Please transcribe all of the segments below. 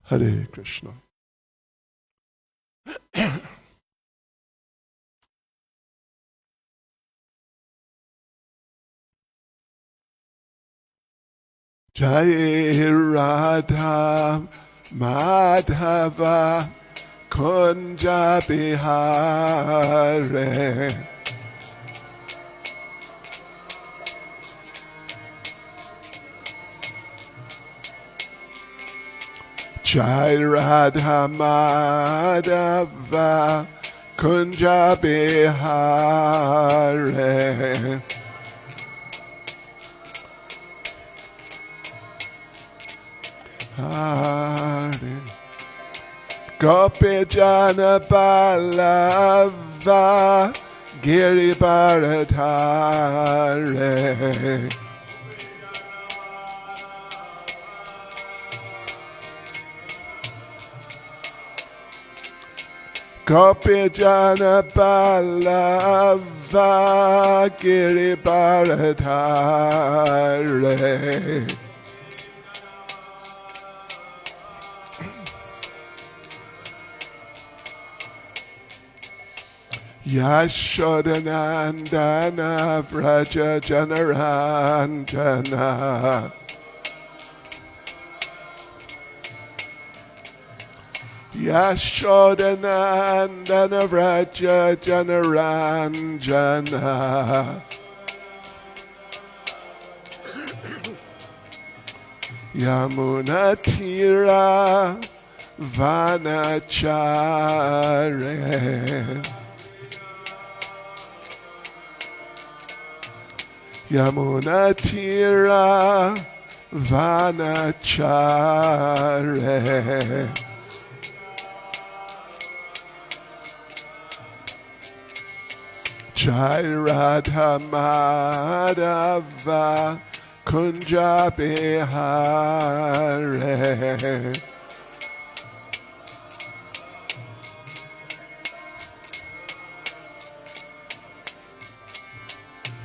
Hare Krishna. Jai Radha Madhava Kunja Bihare Jai Radha Madhava Kunja Bihare Hare Gopi Jana Balava Giri Bharadhare Gopi Jana Balava Giri Bharadhare Yashodanandana Vraja Janaranjana Yashodanandana Vraja Janaranjana Yamunatira Vanachare Yamunatira Vanachare Jai Radha Madhava Kunja Bihare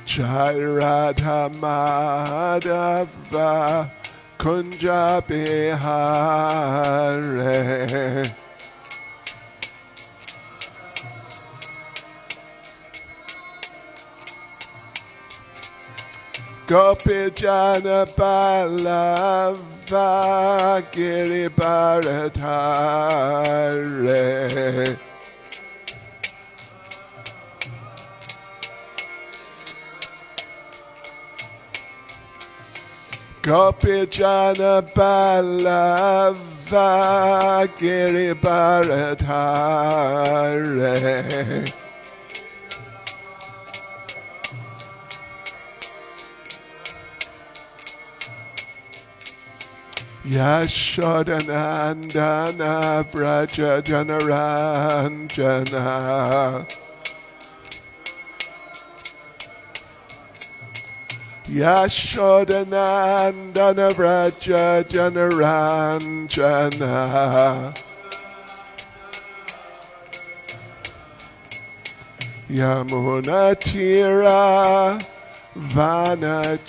Jai Radha Madhava Kunja Bihare Gopi Jana Balava Giri Bharadhare Gopi Jana Balava Giri Bharadhare Yashodanandana Vraja Janaranjana Yashodanandana Vraja Janaranjana Yamunatira Vanachare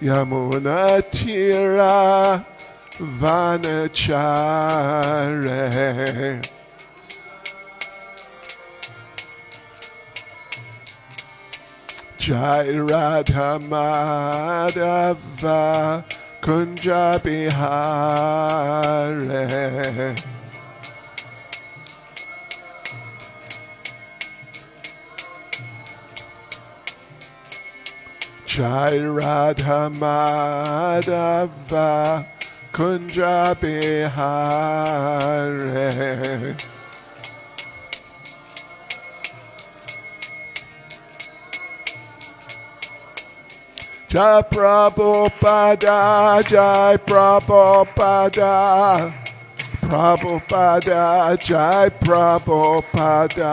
Yamunatira Vanachare Jai Radha Madhava Kunja Bihare Jai Radha Madhava Kunja Bihare Jai Prabhupada Jai Prabhupada Prabhupada Jai Prabhupada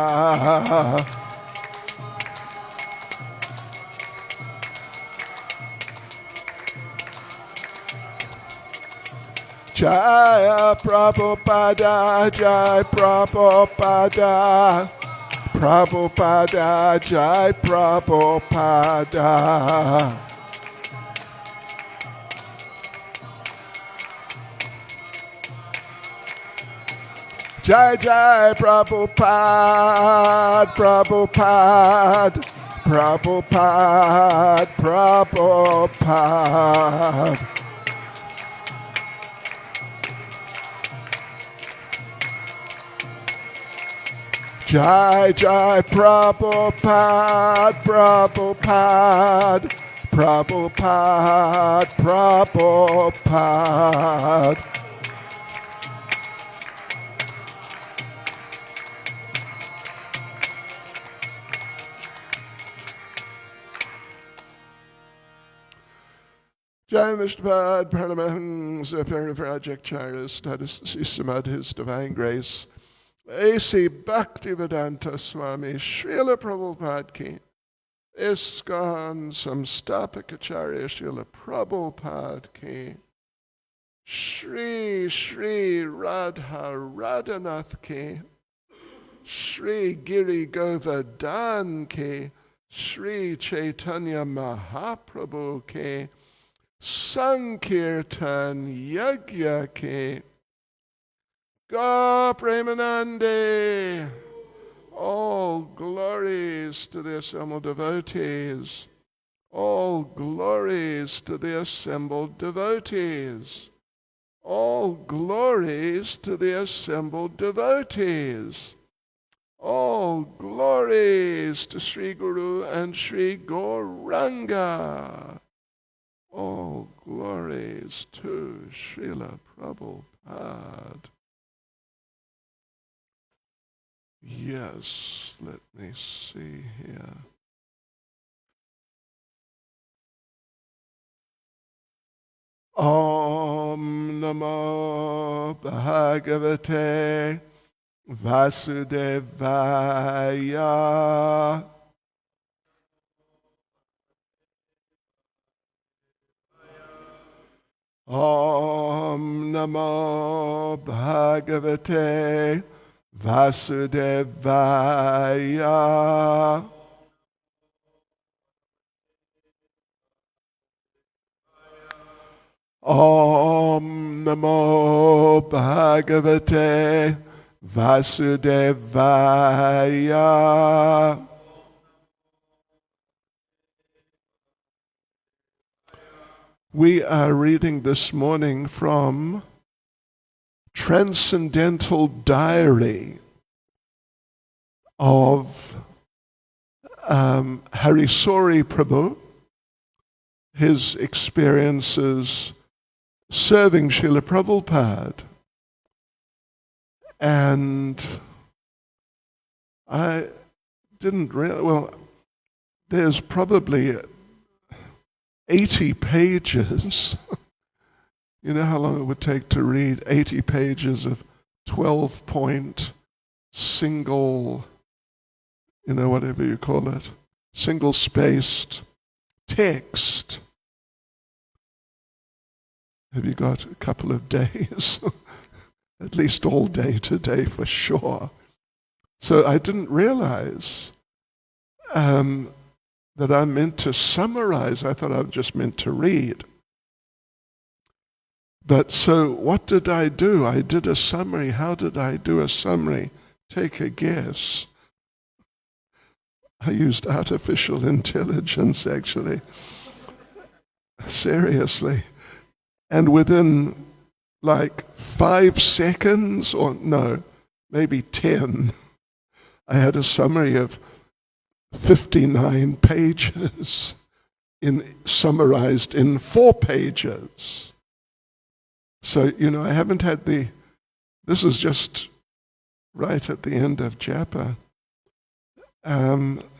Jai Prabhupada Jai Prabhupada Prabhupada, Jai Prabhupada. Jai Jai Prabhupada, Prabhupada, Prabhupada, Prabhupada. Jai Jai Prabhupada, Prabhupada, Prabhupada, Prabhupada. Jai Vishnupad, Paramahans, Parivrajacharyas, Status Samad, His Divine Grace, A.C. Bhaktivedanta Swami, Srila Prabhupada Ki, ISKCON Samstapakacharya Srila Prabhupada Ki, Shri Shri Radha Radhanath Ki, Shri Giri Govardhan Ki, Shri Chaitanya Mahaprabhu Ki, Sankirtan Yagya Ki, Ga Premanande. All glories to the assembled devotees. All glories to the assembled devotees. All glories to the assembled devotees. All glories to Sri Guru and Sri Gauranga. All glories to Srila Prabhupada. Yes, let me see here. Om Namo Bhagavate Vasudevaya. Om Namo Bhagavate Vasudevaya. Om Namo Bhagavate Vasudevaya. We are reading this morning from Transcendental Diary of Harisori Prabhu, his experiences serving Srila Prabhupada. And I didn't realize, well, there's probably 80 pages. You know how long it would take to read 80 pages of 12-point single, whatever you call it, single-spaced text. Have you got a couple of days? At least all day today for sure. So I didn't realize that I'm meant to summarize. I thought I was just meant to read. But so what did I do? I did a summary. How did I do a summary? Take a guess. I used artificial intelligence, actually. Seriously. And within like 5 seconds, or no, maybe 10, I had a summary of 59 pages summarized in 4 pages. So, I haven't had this is just right at the end of Japa.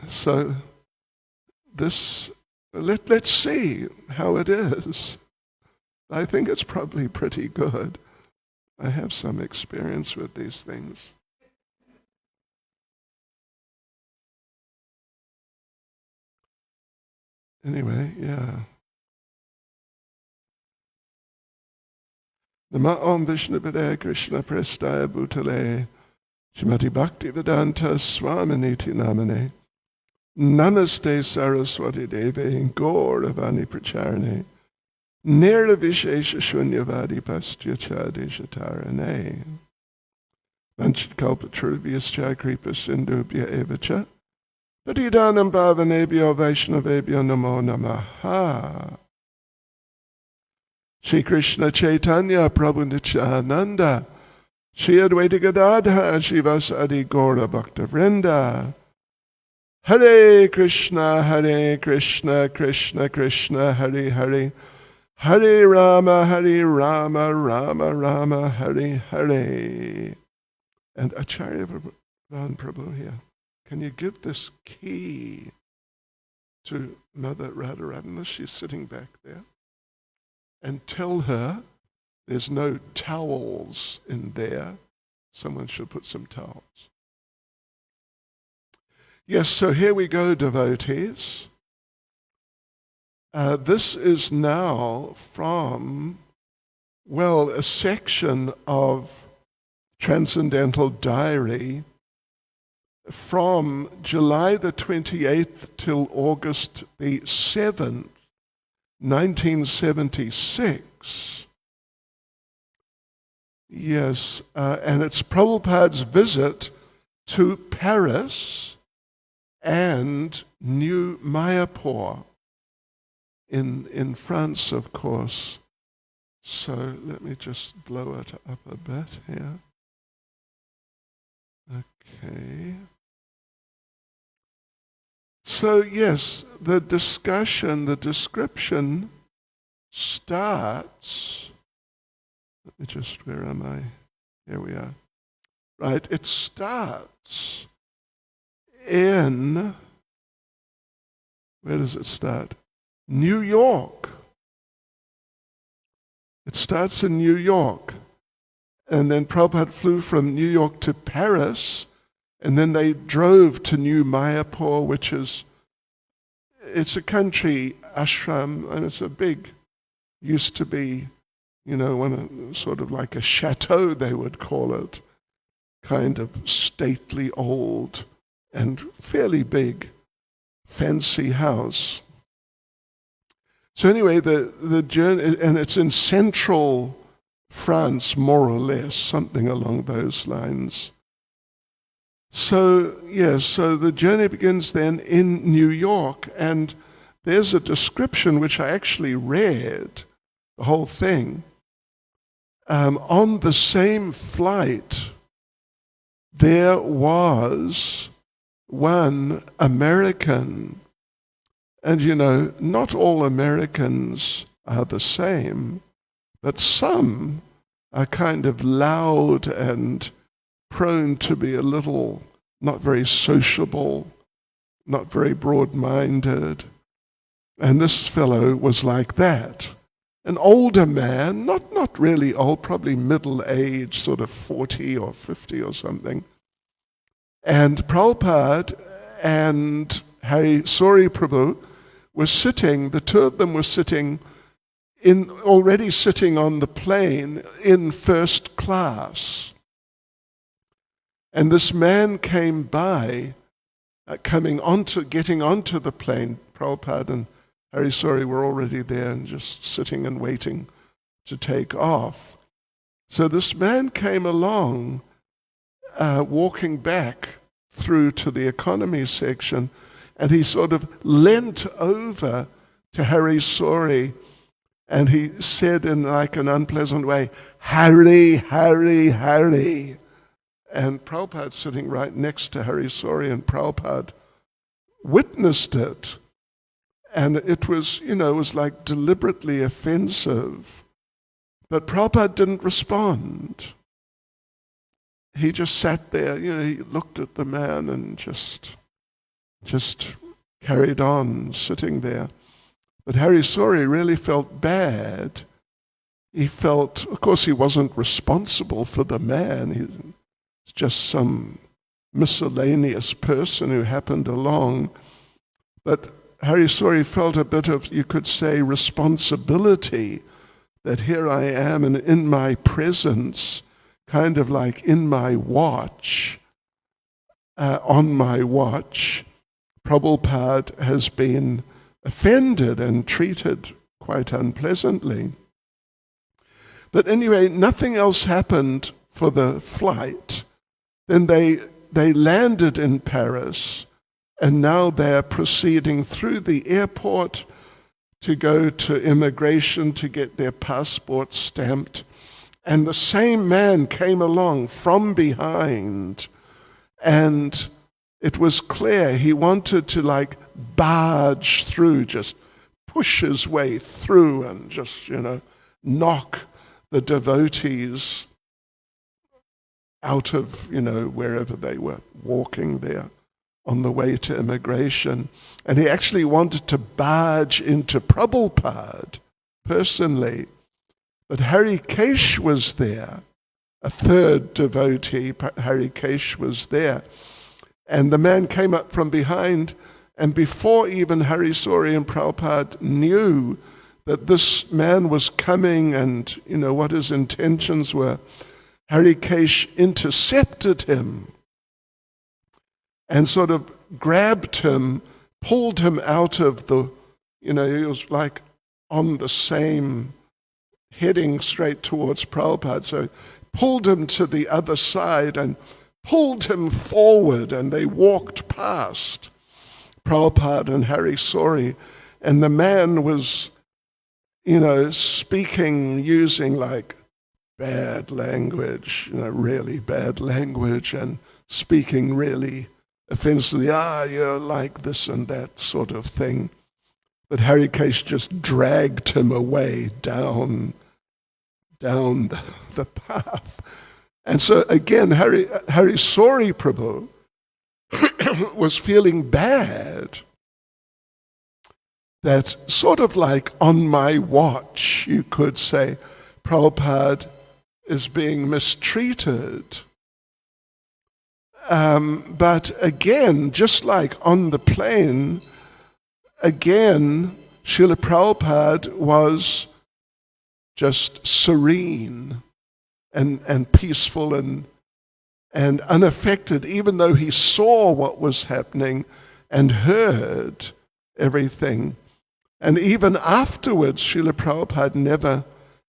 So this, let's see how it is. I think it's probably pretty good. I have some experience with these things. Anyway, yeah. Nama Om Vishnu Padaya Krishna Prestaya Bhutale Shrimati Bhaktivedanta Swaminiti Namane Namaste Saraswati Deve Gauravani Pracharane Nirvishesha Shunyavadi Pastyacha Deshatarane Vanchikalpatrubhyascha Kripa Sindhubhya Evacha Patidanam Bhavanebhyo Vaishnavebhyo Namo Namaha. Shri Krishna Caitanya Prabhu Nityananda Shri Advaita Gadadhara Shivasadi Gaura Bhakta Vrinda Hare Krishna Krishna Krishna Hare Hare Hare Rama Rama Rama Hare Hare. And Acharya Vadan Prabhu here, can you give this key to Mother Radharani? She's sitting back there. And tell her there's no towels in there. Someone should put some towels. Yes, so here we go, devotees. This is now from, well, a section of Transcendental Diary from July the 28th till August the 7th, 1976. Yes, and it's Prabhupada's visit to Paris and New Mayapur in France, of course. So let me just blow it up a bit here. Okay. So yes, the description starts, let me just, where am I? Here we are. Right, it starts in, where does it start? New York. It starts in New York. And then Prabhupada flew from New York to Paris, and then they drove to New Mayapur, which is, it's a country ashram, and it's a big, used to be, sort of like a chateau, they would call it, kind of stately old and fairly big, fancy house. So anyway, the journey, and it's in central France, more or less, something along those lines. So, yes, so the journey begins then in New York, and there's a description which I actually read, the whole thing. On the same flight, there was one American, and not all Americans are the same, but some are kind of loud and prone to be a little not very sociable, not very broad-minded. And this fellow was like that. An older man, not really old, probably middle-aged, sort of 40 or 50 or something. And Prabhupada and Hari Sori Prabhu were sitting, the two of them were already sitting on the plane in first class. And this man came by, getting onto the plane. Prabhupada and Hari Sori were already there and just sitting and waiting to take off. So this man came along, walking back through to the economy section, and he sort of leant over to Hari Sori, and he said in like an unpleasant way, "Hari, Hari, Hari." And Prabhupada sitting right next to Hari Sori, and Prabhupada witnessed it. And it was, it was like deliberately offensive. But Prabhupada didn't respond. He just sat there, he looked at the man and just carried on sitting there. But Hari Sori really felt bad. He felt, of course, he wasn't responsible for the man. He's just some miscellaneous person who happened along. But Hari Sori felt a bit of, you could say, responsibility that here I am and in my presence, kind of like in my watch, on my watch, Prabhupada has been offended and treated quite unpleasantly. But anyway, nothing else happened for the flight. Then they landed in Paris, and now they're proceeding through the airport to go to immigration to get their passport stamped. And the same man came along from behind, and it was clear he wanted to barge through, just push his way through and just, knock the devotees out of, wherever they were walking there on the way to immigration. And he actually wanted to barge into Prabhupada personally. But Harikesh was there, a third devotee, Harikesh was there. And the man came up from behind, and before even Harisori and Prabhupada knew that this man was coming and, what his intentions were, Harikesh intercepted him and sort of grabbed him, pulled him out of the, he was on the same, heading straight towards Prabhupada. So pulled him to the other side and pulled him forward, and they walked past Prabhupada and Harisori, and the man was, speaking, using bad language, really bad language, and speaking really offensively, you're like this and that sort of thing. But Harikesh just dragged him away down the path. And so again, Harisori Prabhu was feeling bad that sort of on my watch, you could say, Prabhupada is being mistreated. But again, just like on the plane, again, Srila Prabhupada was just serene and peaceful and unaffected, even though he saw what was happening and heard everything. And even afterwards, Srila Prabhupada never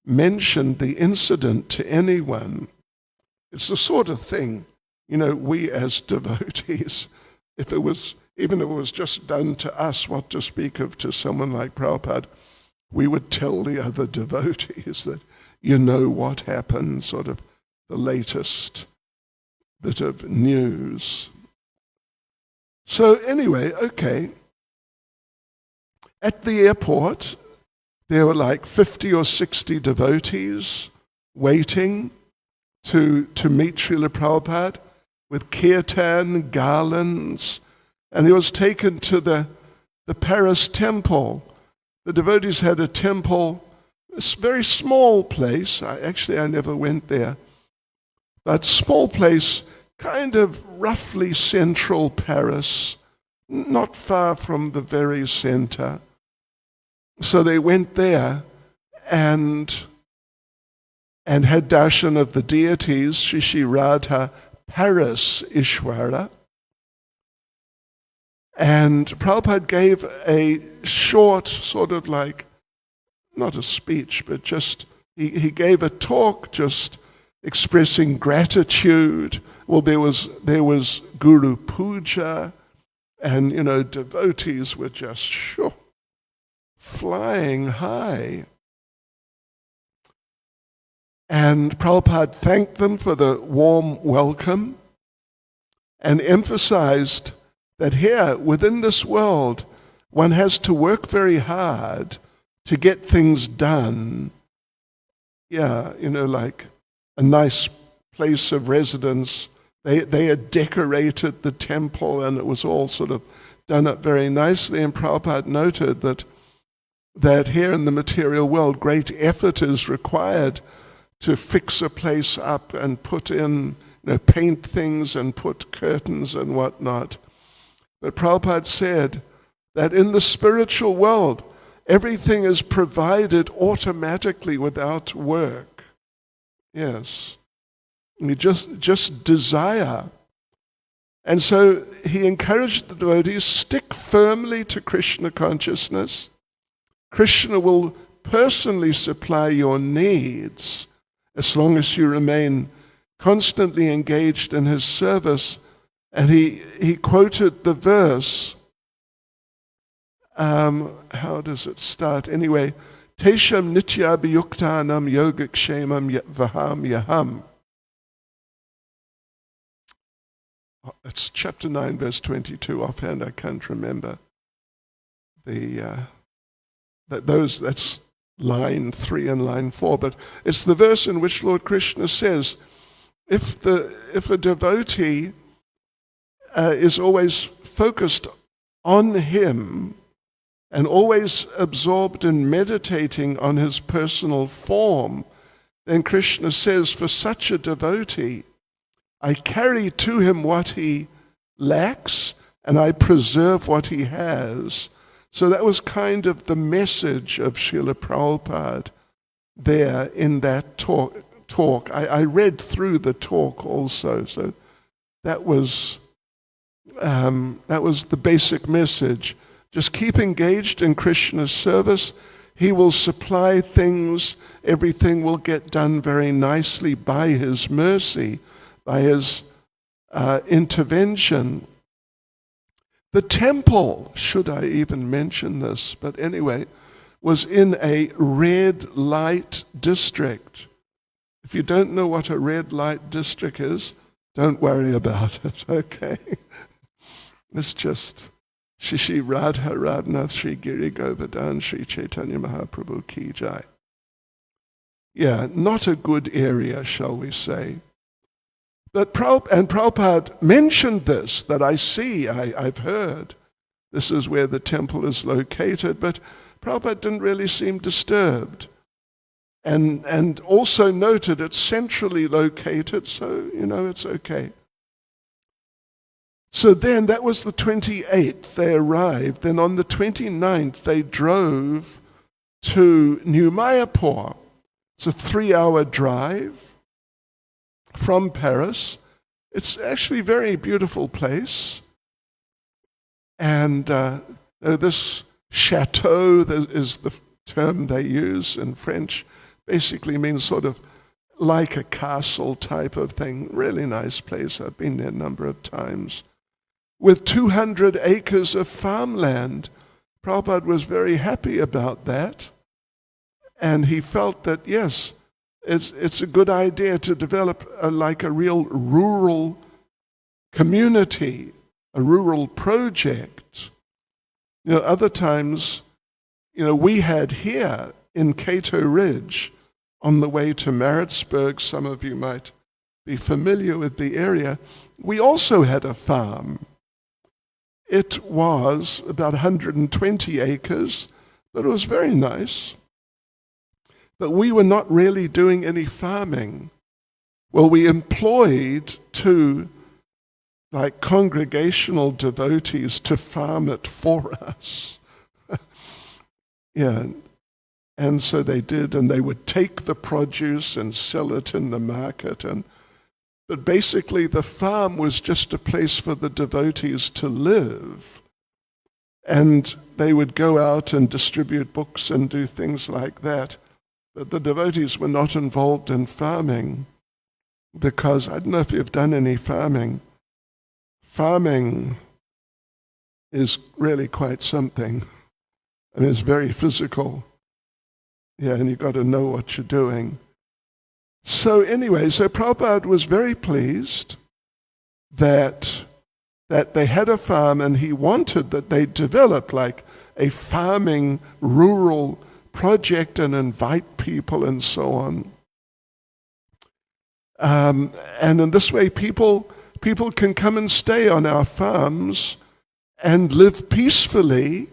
mentioned the incident to anyone. It's the sort of thing, we as devotees, even if it was just done to us, what to speak of to someone like Prabhupada, we would tell the other devotees that what happened, sort of the latest bit of news. So anyway, okay. At the airport, there were 50 or 60 devotees waiting to meet Srila Prabhupada with kirtan, garlands, and he was taken to the Paris temple. The devotees had a temple, a very small place. I never went there, but small place, kind of roughly central Paris, not far from the very center. So they went there and had darshan of the deities, Shri Radha Paris Ishwara. And Prabhupada gave a short sort of not a speech, but just, he gave a talk just expressing gratitude. Well, there was Guru Puja, and, devotees were just flying high. And Prabhupada thanked them for the warm welcome and emphasized that here, within this world, one has to work very hard to get things done. Yeah, a nice place of residence. They had decorated the temple, and it was all sort of done up very nicely. And Prabhupada noted that here in the material world, great effort is required to fix a place up and put in, paint things and put curtains and whatnot. But Prabhupada said that in the spiritual world, everything is provided automatically without work. Yes. You just desire. And so he encouraged the devotees, stick firmly to Krishna consciousness. Krishna will personally supply your needs as long as you remain constantly engaged in his service. And he quoted the verse, how does it start? Anyway, Tesham nityabhiyuktanam yogakshemam vaham yaham. It's chapter 9, verse 22. Offhand, I can't remember. That's line 3 and line 4. But it's the verse in which Lord Krishna says, if a devotee is always focused on him and always absorbed in meditating on his personal form, then Krishna says, for such a devotee, I carry to him what he lacks, and I preserve what he has. So that was kind of the message of Srila Prabhupada there in that talk. I read through the talk also, so that was the basic message. Just keep engaged in Krishna's service. He will supply things. Everything will get done very nicely by his mercy, by his intervention. The temple, should I even mention this, but anyway, was in a red light district. If you don't know what a red light district is, don't worry about it, okay? It's just Shishi Radha Radhanath Shri Giri Govardhan Shri Caitanya Mahaprabhu Ki Jai. Yeah, not a good area, shall we say. But Prabhupada mentioned this, that I've heard. This is where the temple is located, but Prabhupada didn't really seem disturbed. And also noted it's centrally located, so, it's okay. So then, that was the 28th, they arrived. Then on the 29th, they drove to New Mayapur. It's a 3-hour drive from Paris. It's actually a very beautiful place. And this chateau is the term they use in French. Basically means sort of like a castle type of thing. Really nice place. I've been there a number of times. With 200 acres of farmland. Prabhupada was very happy about that. And he felt that, yes, it's a good idea to develop like a real rural community, a rural project. Other times, we had here in Cato Ridge, on the way to Maritzburg, some of you might be familiar with the area, we also had a farm. It was about 120 acres, but it was very nice. But we were not really doing any farming. Well, we employed 2 congregational devotees to farm it for us. Yeah, and so they did, and they would take the produce and sell it in the market. But basically the farm was just a place for the devotees to live. And they would go out and distribute books and do things like that. But the devotees were not involved in farming because, I don't know if you've done any farming. Farming is really quite something. It's very physical. Yeah, and you've got to know what you're doing. So anyway, Prabhupada was very pleased that they had a farm, and he wanted that they develop like a farming rural project and invite people and so on. And in this way, people can come and stay on our farms and live peacefully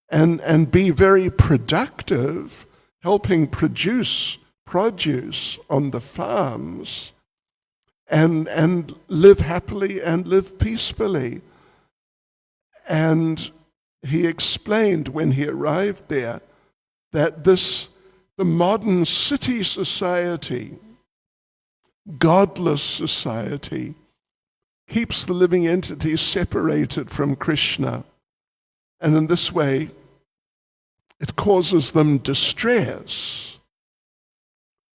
and be very productive, helping produce produce on the farms and live happily and live peacefully. And he explained when he arrived there that the modern city society, godless society, keeps the living entity separated from Krishna. And in this way, it causes them distress.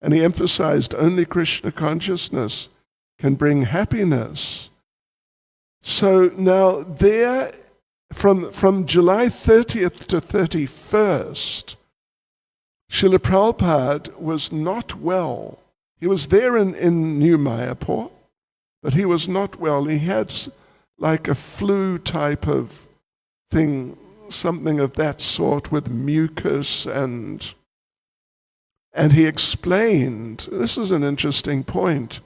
And he emphasized only Krishna consciousness can bring happiness. So now there, from July 30th to 31st, Srila Prabhupada was not well. He was there in New Mayapur, but he was not well. He had like a flu type of thing, something of that sort with mucus, and he explained, this is an interesting point,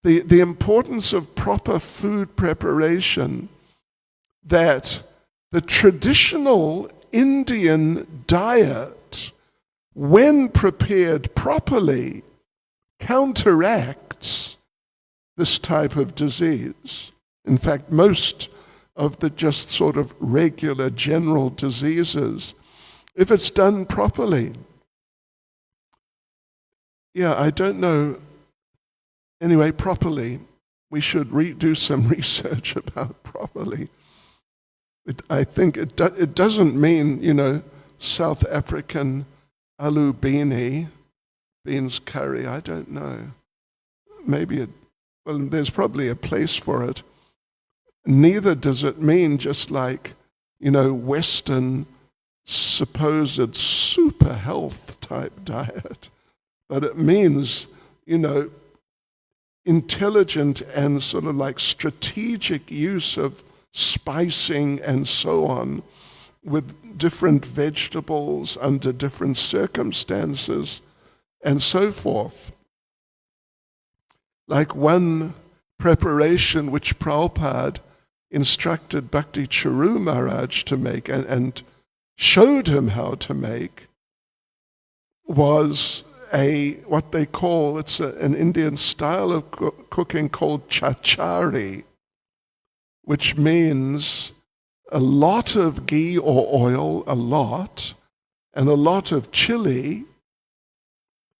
the importance of proper food preparation, that the traditional Indian diet, when prepared properly, counteracts this type of disease. In fact, most of the just sort of regular general diseases, if it's done properly. Yeah, I don't know. Anyway, properly, we should do some research about properly. I think it doesn't mean, South African aloo beans curry, I don't know. Maybe there's probably a place for it. Neither does it mean just like, Western supposed super health type diet. But it means, intelligent and sort of like strategic use of spicing and so on with different vegetables under different circumstances and so forth. Like one preparation which Prabhupada instructed Bhakti Charu Maharaj to make and showed him how to make was what they call, it's an Indian style of cooking called chachari, which means a lot of ghee or oil, and a lot of chili,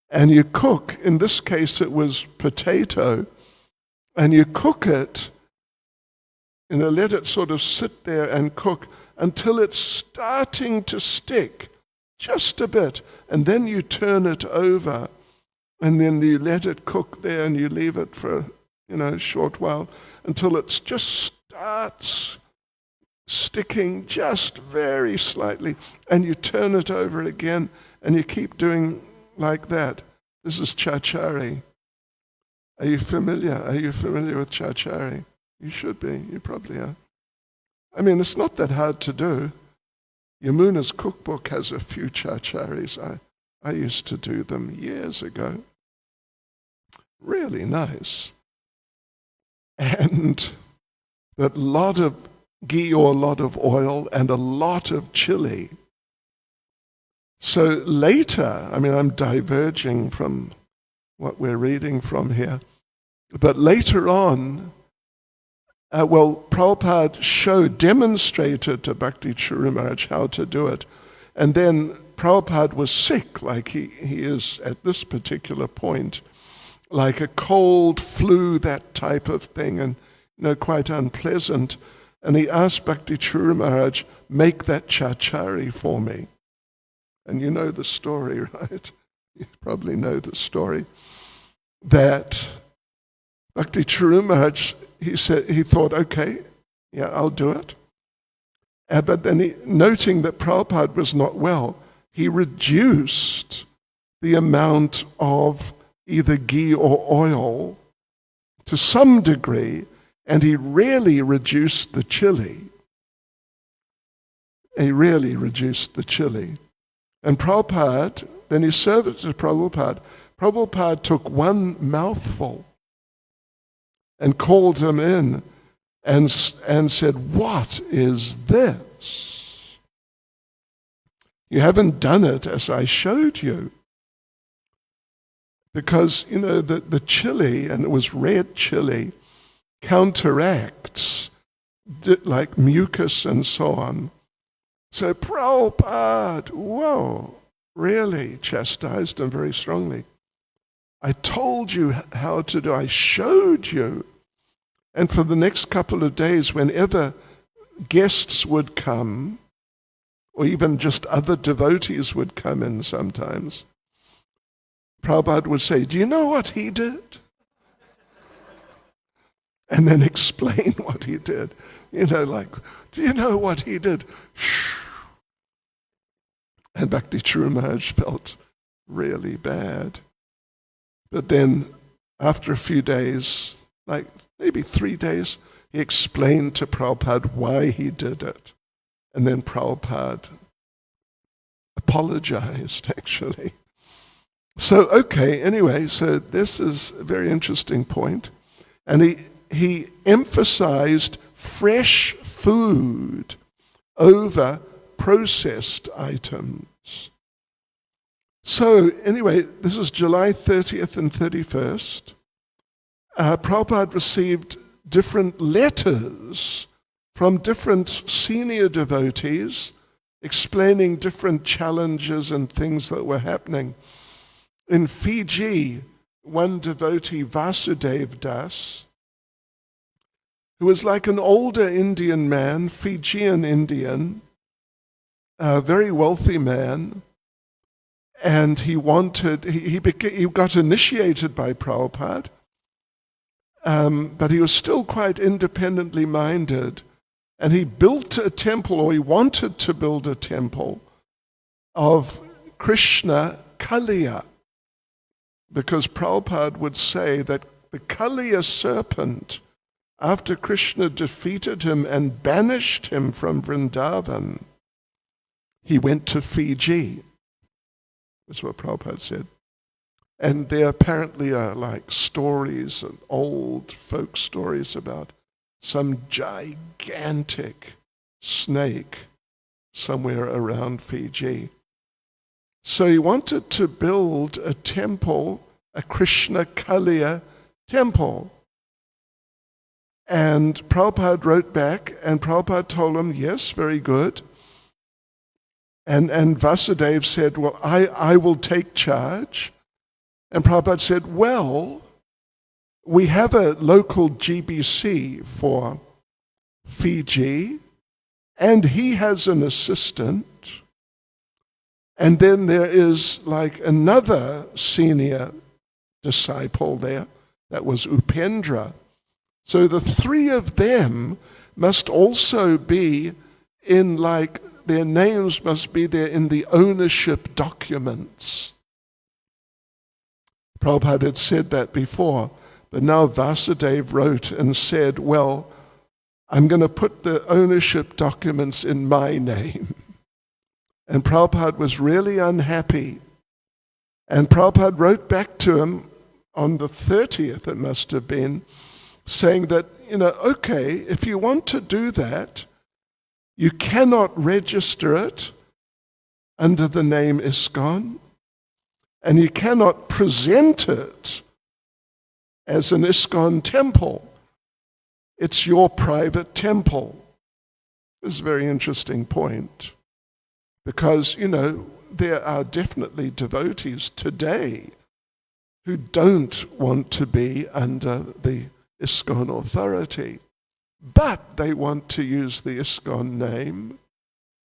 and you cook, in this case it was potato, and you cook it, let it sort of sit there and cook until it's starting to stick, just a bit, and then you turn it over, and then you let it cook there, and you leave it for a short while until it just starts sticking just very slightly, and you turn it over again, and you keep doing like that. This is chachari. Are you familiar? Are you familiar with chachari? You should be. You probably are. I mean, it's not that hard to do. Yamuna's cookbook has a few chacharis. I used to do them years ago. Really nice. And a lot of ghee or a lot of oil and a lot of chili. So later, I'm diverging from what we're reading from here, but later on, Prabhupada demonstrated to Bhakti Charu Maharaj how to do it. And then Prabhupada was sick, like he is at this particular point, like a cold, flu, that type of thing, and quite unpleasant. And he asked Bhakti Charu Maharaj, make that chachari for me. And you know the story, right? You probably know the story. That Bhakti Charu Maharaj, he thought, okay, yeah, I'll do it. But then noting that Prabhupada was not well, he reduced the amount of either ghee or oil to some degree, and he really reduced the chili. And Prabhupada, then he served it to Prabhupada. Prabhupada took one mouthful and called him in and said, what is this? You haven't done it as I showed you. Because, the chili, and it was red chili, counteracts like mucus and so on. So Prabhupada, really chastised him very strongly. I told you how to do, I showed you. And for the next couple of days, whenever guests would come, or even just other devotees would come in sometimes, Prabhupada would say, "Do you know what he did?" And then explain what he did. Like, "Do you know what he did?" And Bhakti Churu Maharaj felt really bad. But then after a few days, like maybe 3 days, he explained to Prabhupada why he did it. And then Prabhupada apologized, actually. So, anyway, so this is a very interesting point. And he emphasized fresh food over processed items. So, anyway, this is July 30th and 31st. Prabhupada received different letters from different senior devotees explaining different challenges and things that were happening. In Fiji, one devotee, Vasudev Das, who was like an older Indian man, Fijian Indian, a very wealthy man, and he got initiated by Prabhupada, but he was still quite independently minded, and he built a temple, or he wanted to build a temple of Krishna Kaliya, because Prabhupada would say that the Kaliya serpent, after Krishna defeated him and banished him from Vrindavan, he went to Fiji. That's what Prabhupada said. And there apparently are like stories, and old folk stories about some gigantic snake somewhere around Fiji. So he wanted to build a temple, a Krishna Kaliya temple. And Prabhupada wrote back, and Prabhupada told him, yes, very good. And Vasudev said, well, I will take charge. And Prabhupada said, well, we have a local GBC for Fiji, and he has an assistant. And then there is like another senior disciple there, that was Upendra. So the three of them must also be in like, their names must be there in the ownership documents. Prabhupada had said that before, but now Vasudev wrote and said, well, I'm going to put the ownership documents in my name. And Prabhupada was really unhappy. And Prabhupada wrote back to him on the 30th, it must have been, saying that, okay, if you want to do that, you cannot register it under the name ISKCON, and you cannot present it as an ISKCON temple. It's your private temple. This is a very interesting point, because, there are definitely devotees today who don't want to be under the ISKCON authority, but they want to use the ISKCON name,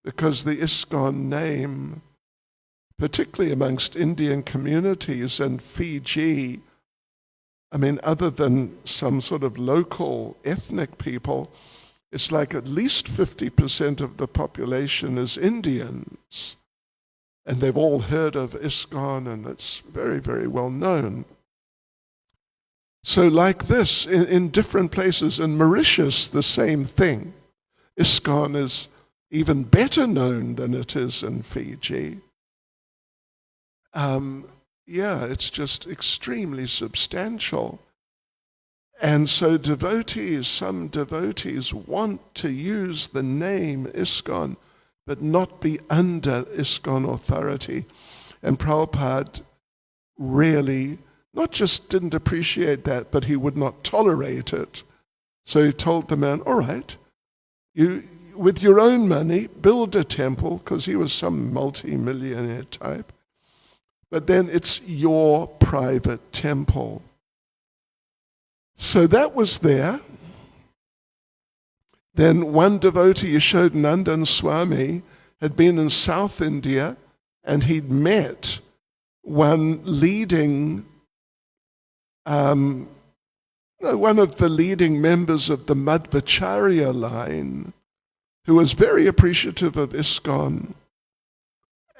because the ISKCON name, particularly amongst Indian communities and Fiji, other than some sort of local ethnic people, it's like at least 50% of the population is Indians. And they've all heard of ISKCON, and it's very, very well known. So like this, in different places, in Mauritius, the same thing. ISKCON is even better known than it is in Fiji. It's just extremely substantial. And so some devotees want to use the name ISKCON, but not be under ISKCON authority. And Prabhupada really not just didn't appreciate that, but he would not tolerate it. So he told the man, all right, you, with your own money, build a temple, because he was some multi-millionaire type, but then it's your private temple. So that was there. Then one devotee, Yashodanandan Swami, had been in South India, and he'd met one of the leading members of the Madhvacharya line, who was very appreciative of ISKCON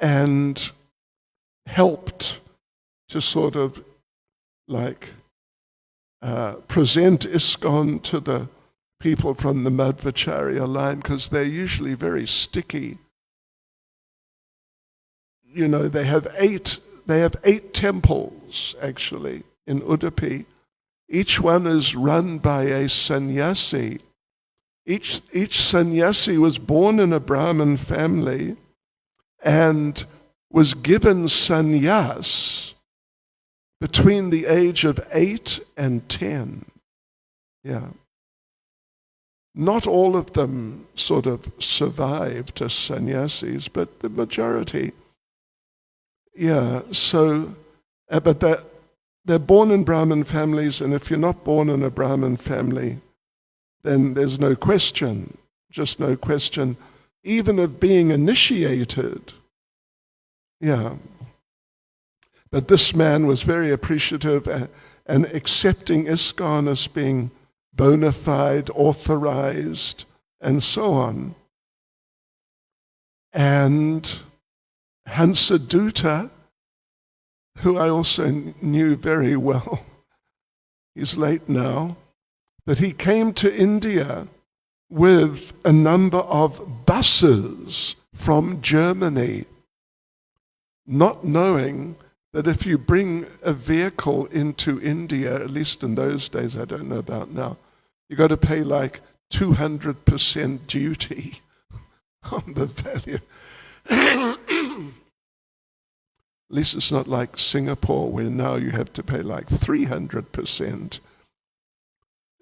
and helped to sort of present ISKCON to the people from the Madhvacharya line, because they're usually very sticky. They have eight temples actually in Udupi. Each one is run by a sannyasi. Each sannyasi was born in a Brahmin family and was given sannyas between the age of 8 and 10. Yeah. Not all of them sort of survived as sannyasis, but the majority. Yeah, so, but they're born in Brahmin families, and if you're not born in a Brahmin family, then there's no question, just no question, even of being initiated. Yeah. But this man was very appreciative and accepting ISKCON as being bona fide, authorized, and so on. And Hansadutta, who I also knew very well, he's late now, but he came to India with a number of buses from Germany, not knowing that if you bring a vehicle into India, at least in those days, I don't know about now, you got to pay like 200% duty on the value. At least it's not like Singapore, where now you have to pay like 300%.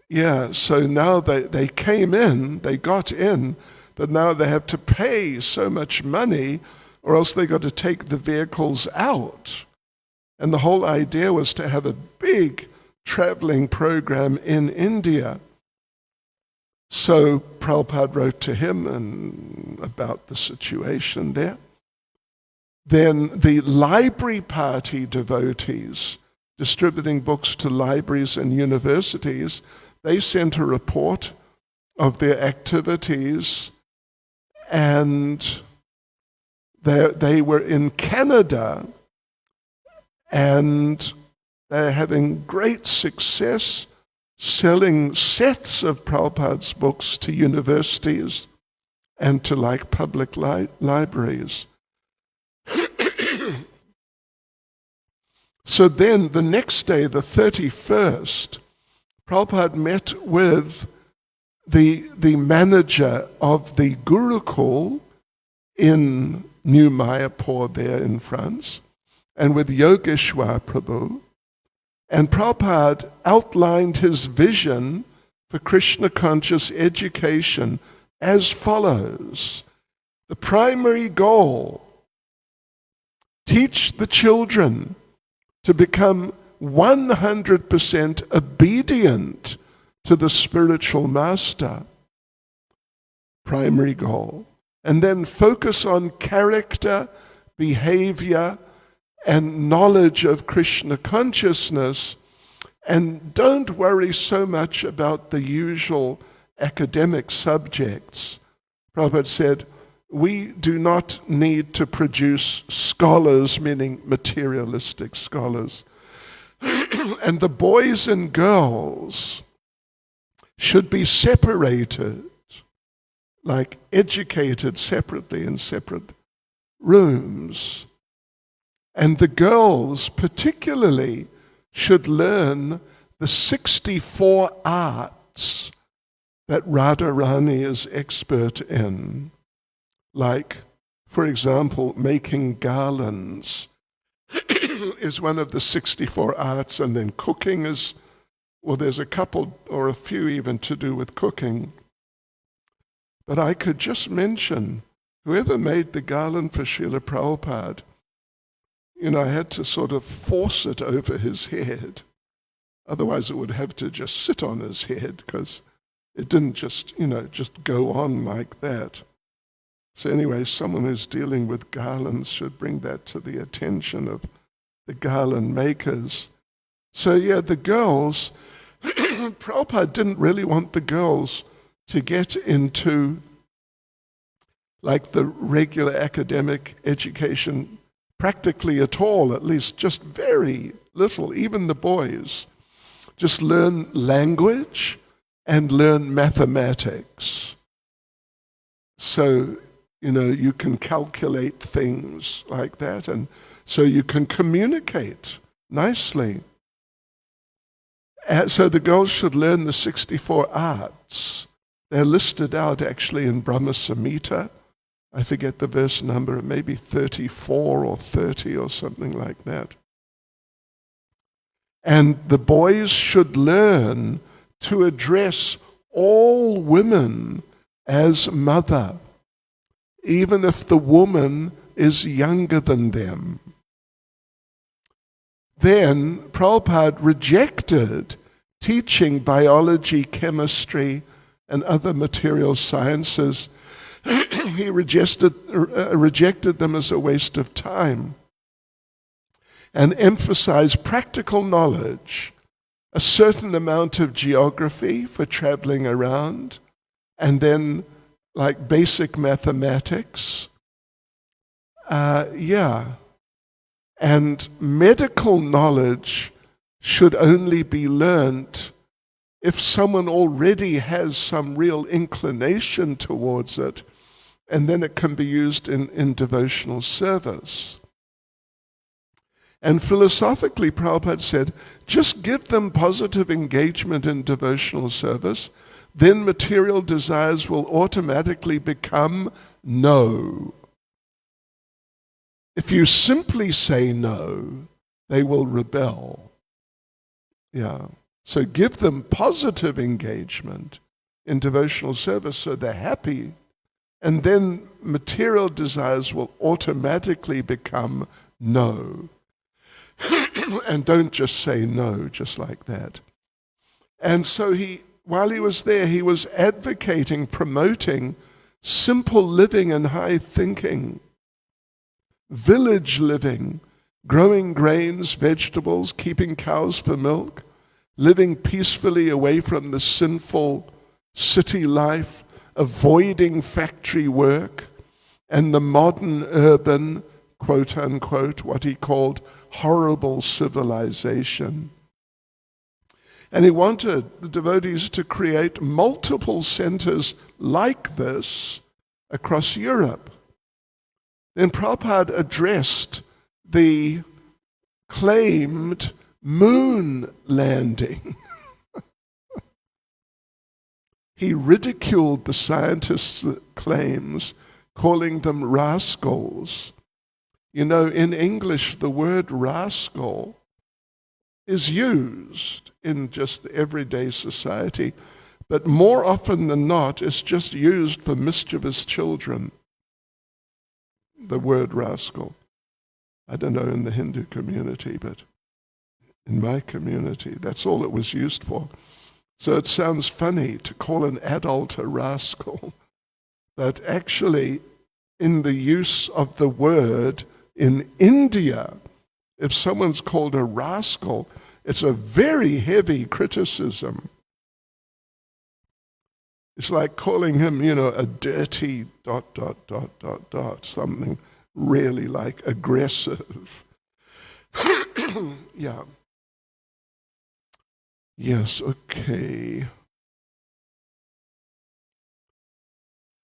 Yeah, so now they came in, they got in, but now they have to pay so much money, or else they got to take the vehicles out. And the whole idea was to have a big traveling program in India. So Prabhupada wrote to him about the situation there. Then the library party devotees, distributing books to libraries and universities, they sent a report of their activities, and they were in Canada, and they're having great success selling sets of Prabhupada's books to universities and to public libraries. So then the next day, the 31st, Prabhupada met with the manager of the Gurukul in New Mayapur there in France, and with Yogeshwar Prabhu. And Prabhupada outlined his vision for Krishna conscious education as follows. The primary goal: teach the children to become 100% obedient to the spiritual master. Primary goal. And then focus on character, behavior, and knowledge of Krishna consciousness, and don't worry so much about the usual academic subjects. Prabhupada said, we do not need to produce scholars, meaning materialistic scholars. And the boys and girls should be separated, like educated separately in separate rooms. And the girls particularly should learn the 64 arts that Radharani is expert in. Like, for example, making garlands is one of the 64 arts, and then cooking is, well, there's a couple or a few even to do with cooking. But I could just mention, whoever made the garland for Srila Prabhupada, I had to sort of force it over his head. Otherwise it would have to just sit on his head, because It didn't just go on like that. So anyway, someone who's dealing with garlands should bring that to the attention of the garland makers. So yeah, the girls, Prabhupada didn't really want the girls to get into like the regular academic education practically at all, at least just very little, even the boys. Just learn language and learn mathematics. So, you can calculate things like that, and so you can communicate nicely. So the girls should learn the 64 arts. They're listed out actually in Brahma Samhita. I forget the verse number, maybe 34 or 30 or something like that. And the boys should learn to address all women as mother, even if the woman is younger than them. Then Prabhupada rejected teaching biology, chemistry, and other material sciences. He rejected them as a waste of time and emphasized practical knowledge, a certain amount of geography for traveling around, and then like basic mathematics. And medical knowledge should only be learnt if someone already has some real inclination towards it, and then it can be used in devotional service. And philosophically, Prabhupada said, just give them positive engagement in devotional service, then material desires will automatically become no. If you simply say no, they will rebel. Yeah. So give them positive engagement in devotional service so they're happy, and then material desires will automatically become no. And don't just say no just like that. And so while he was there, he was advocating, promoting simple living and high thinking, village living, growing grains, vegetables, keeping cows for milk, living peacefully away from the sinful city life, avoiding factory work, and the modern urban, quote unquote, what he called horrible civilization. And he wanted the devotees to create multiple centers like this across Europe. Then Prabhupada addressed the claimed moon landing. He ridiculed the scientists' claims, calling them rascals. In English, the word rascal is used in just the everyday society, but more often than not, it's just used for mischievous children, the word rascal. I don't know in the Hindu community, but in my community, that's all it was used for. So it sounds funny to call an adult a rascal, but actually, in the use of the word in India, if someone's called a rascal, it's a very heavy criticism. It's like calling him, a dirty ... something really like aggressive. Yeah. Yes, okay.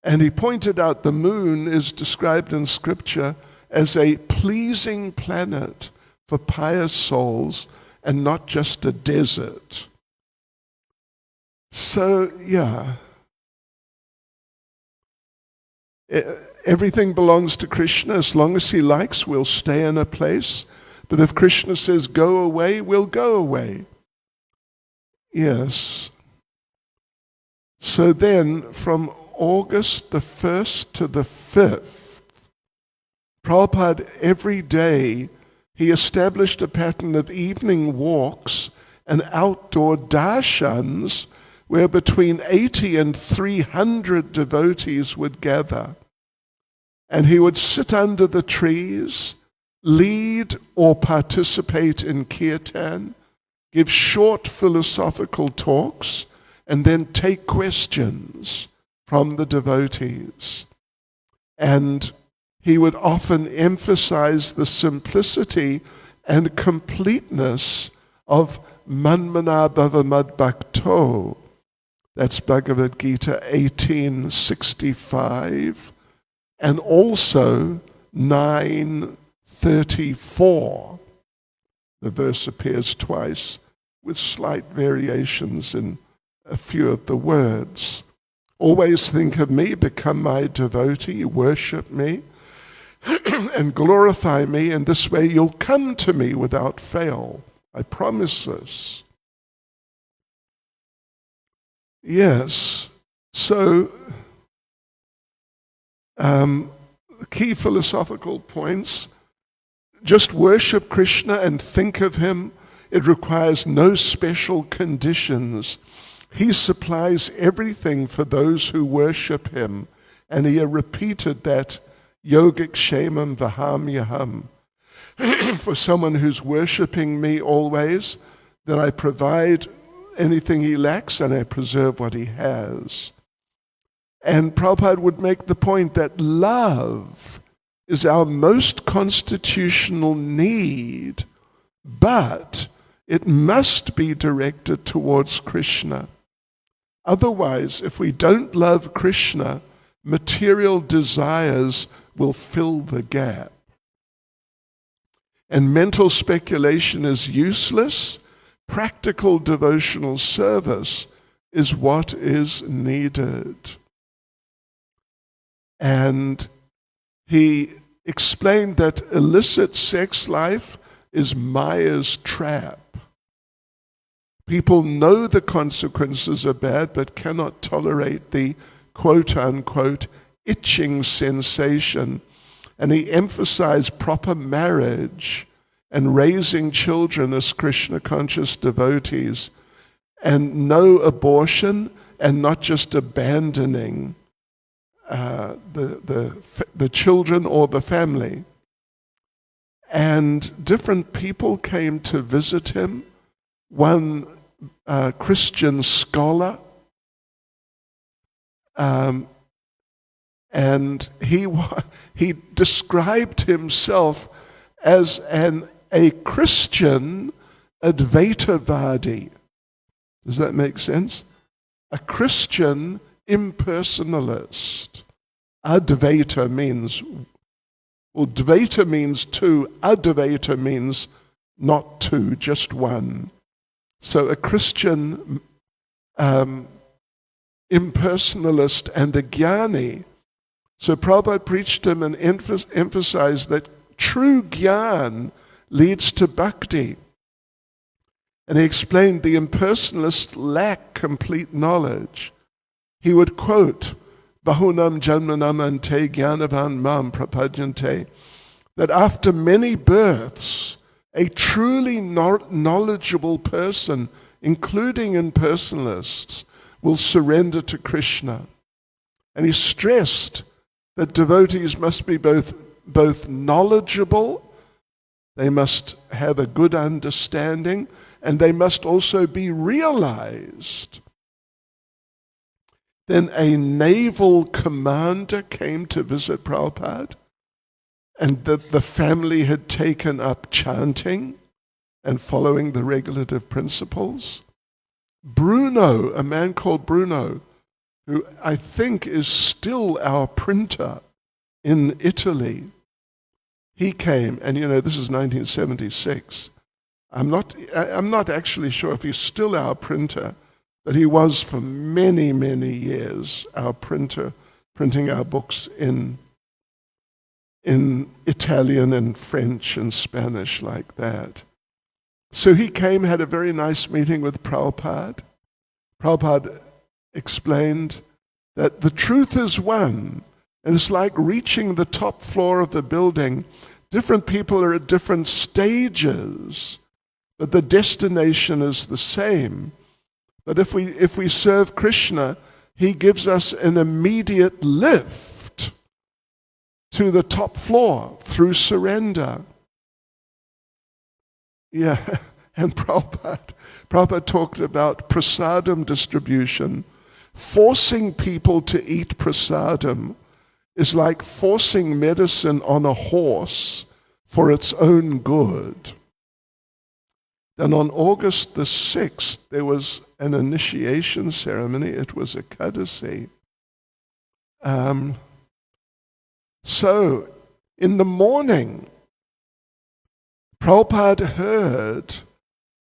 And he pointed out the moon is described in Scripture as a pleasing planet for pious souls and not just a desert. So, yeah. Everything belongs to Krishna. As long as he likes, we'll stay in a place. But if Krishna says go away, we'll go away. Yes. So then, from August the 1st to the 5th, Prabhupada, every day, he established a pattern of evening walks and outdoor darshans where between 80 and 300 devotees would gather. And he would sit under the trees, lead or participate in kirtan, give short philosophical talks, and then take questions from the devotees. And he would often emphasize the simplicity and completeness of Manmana Bhava Mad Bhakto. That's Bhagavad Gita 1865, and also 9:34. The verse appears twice with slight variations in a few of the words. Always think of me, become my devotee, worship me, and glorify me, and this way you'll come to me without fail. I promise this. Yes, so key philosophical points. Just worship Krishna and think of him. It requires no special conditions. He supplies everything for those who worship him. And he repeated that, yogic kshemam vahamyaham. For someone who's worshiping me always, then I provide anything he lacks and I preserve what he has. And Prabhupada would make the point that love is our most constitutional need, but it must be directed towards Krishna. Otherwise, if we don't love Krishna, material desires will fill the gap. And mental speculation is useless. Practical devotional service is what is needed. And he explained that illicit sex life is Maya's trap. People know the consequences are bad, but cannot tolerate the quote-unquote itching sensation. And he emphasized proper marriage and raising children as Krishna-conscious devotees, and no abortion, and not just abandoning the children or the family. And different people came to visit him. One Christian scholar, and he described himself as a Christian Advaitavadi. Does that make sense? A Christian impersonalist. Advaita means, well, Dvaita means two, Advaita means not two, just one. So a Christian impersonalist and a jnani. So Prabhupada preached him and emphasized that true jnana leads to bhakti. And he explained the impersonalists lack complete knowledge. He would quote, Bahunam janmanam ante jnanavan mam prapadyante, that after many births, a truly knowledgeable person, including impersonalists, will surrender to Krishna. And he stressed that devotees must be both knowledgeable, they must have a good understanding, and they must also be realized. Then a naval commander came to visit Prabhupada, and the family had taken up chanting and following the regulative principles. Bruno, a man called Bruno, who I think is still our printer in Italy, he came, and this is 1976. I'm not actually sure if he's still our printer, but he was for many, many years our printer, printing our books in Italian and French and Spanish like that. So he came, had a very nice meeting with Prabhupada. Prabhupada explained that the truth is one, and it's like reaching the top floor of the building. Different people are at different stages, but the destination is the same. But if we serve Krishna, he gives us an immediate lift to the top floor through surrender. Yeah, and Prabhupada talked about prasadam distribution. Forcing people to eat prasadam is like forcing medicine on a horse for its own good. And on August the 6th, there was an initiation ceremony. It was a Kadasi. So, in the morning, Prabhupada heard,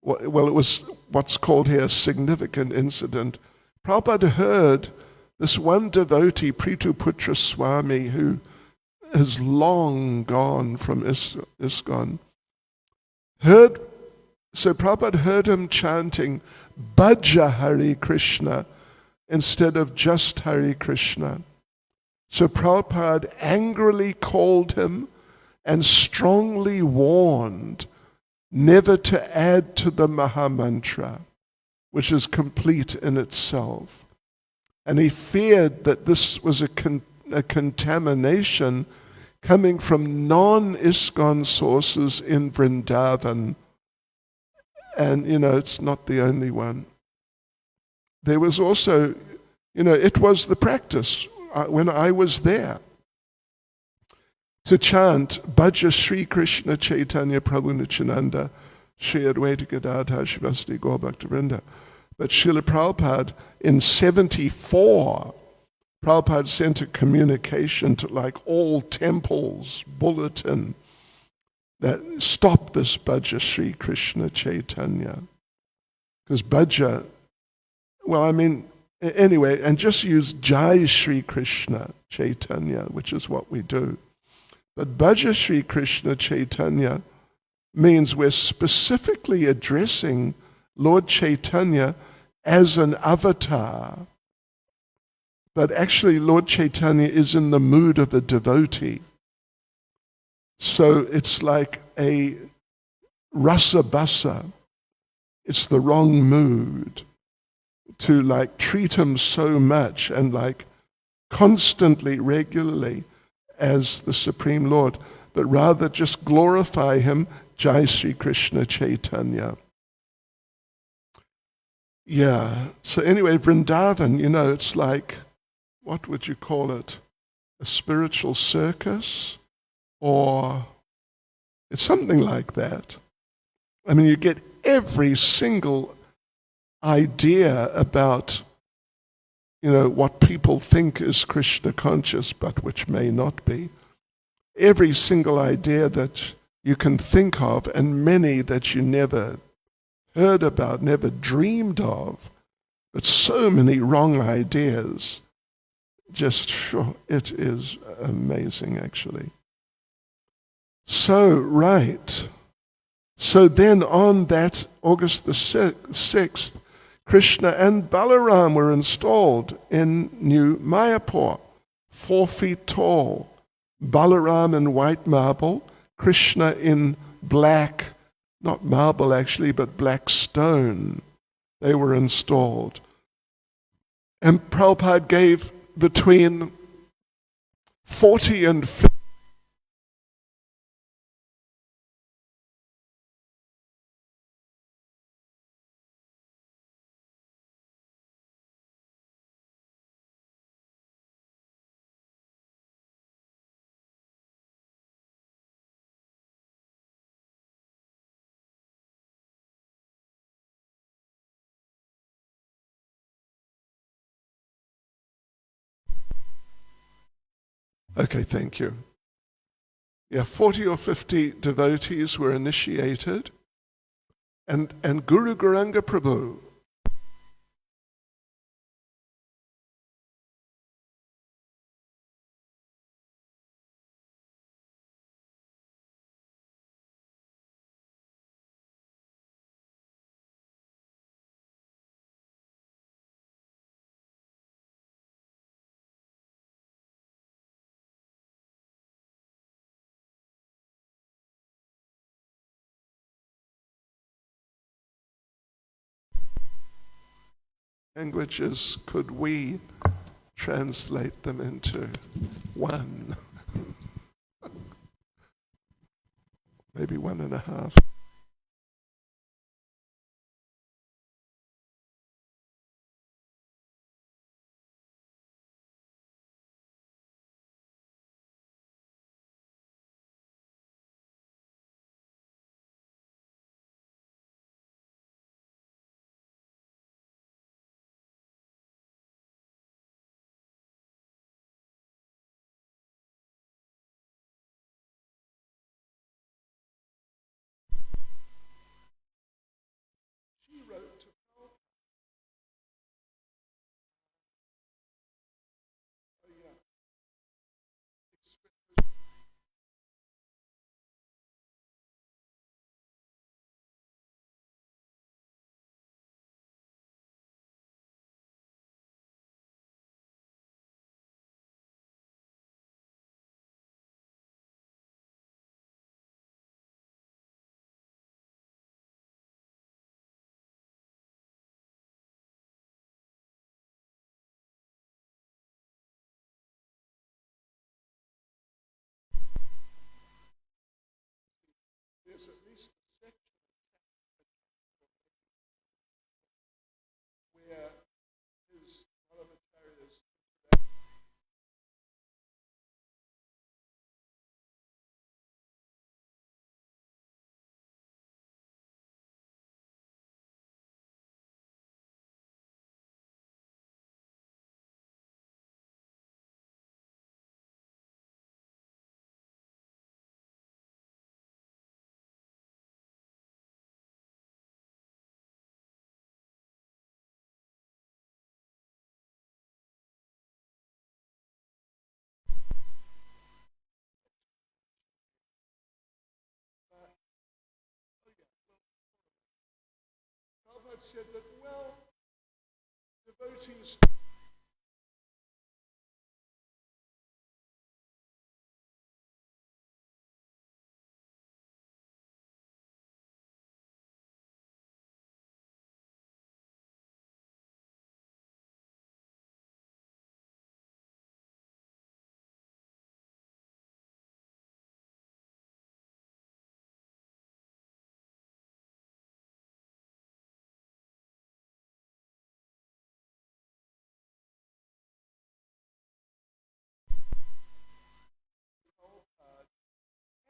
well, it was what's called here a significant incident. Prabhupada heard this one devotee, Prituputra Swami, who has long gone from ISKCON, so Prabhupada heard him chanting Bhaja Hare Krishna instead of just Hare Krishna. So Prabhupada angrily called him and strongly warned never to add to the Mahamantra, which is complete in itself. And he feared that this was a contamination coming from non-ISKCON sources in Vrindavan. And, it's not the only one. There was also, it was the practice when I was there to chant Bhaja Sri Krishna Chaitanya Prabhu Nityananda Shri Advaita Gadadhar Shivasti Gaur Bhaktivinoda. But Srila Prabhupada in 74, Prabhupada sent a communication to like all temples, bulletin, that stop this Bhaja Sri Krishna Chaitanya. Because Bhaja, anyway, and just use Jai Sri Krishna Chaitanya, which is what we do. But Bhaja Sri Krishna Chaitanya means we're specifically addressing Lord Chaitanya as an avatar. But actually Lord Chaitanya is in the mood of a devotee. So it's like a rasa basa. It's the wrong mood to like treat him so much and like constantly, regularly as the Supreme Lord, but rather just glorify him, Jai Sri Krishna Chaitanya. Yeah, so anyway, Vrindavan, it's like, what would you call it? A spiritual circus? Or it's something like that. I mean, you get every single idea about, what people think is Krishna conscious, but which may not be. Every single idea that you can think of, and many that you never heard about, never dreamed of, but so many wrong ideas. Just sure, it is amazing, actually. So, right. So then on that August the 6th, Krishna and Balaram were installed in New Mayapur, 4 feet tall. Balaram in white marble, Krishna in black, not marble actually, but black stone. They were installed. And Prabhupada gave between 40 and 50. Okay, thank you. Yeah, 40 or 50 devotees were initiated, and Guru Gauranga Prabhu, languages could we translate them into one? Maybe 1.5. She wrote to Paul. Oh yeah. There's at least a section where his parliamentarians Prabhupada said that, well, devotees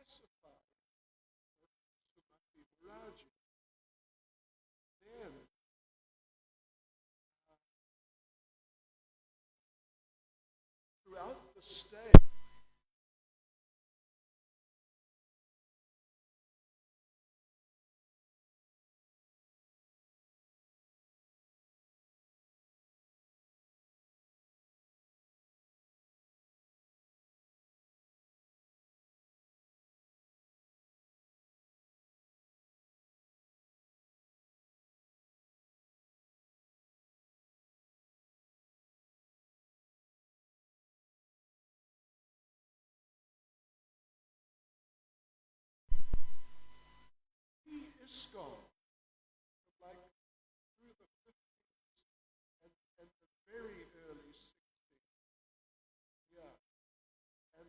pacified Sumati Raji. Then, throughout the stay, he is gone, like through the 50s and the very early 60s. Yeah. And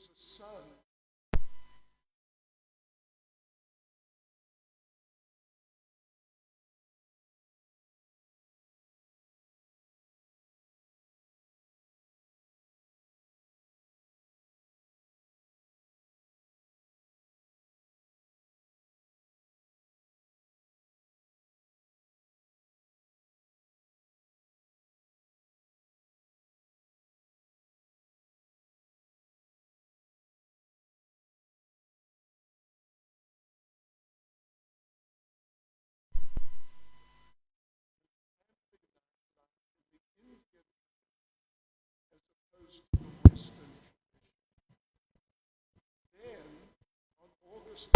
was a son. As opposed to the Western tradition. Then, on August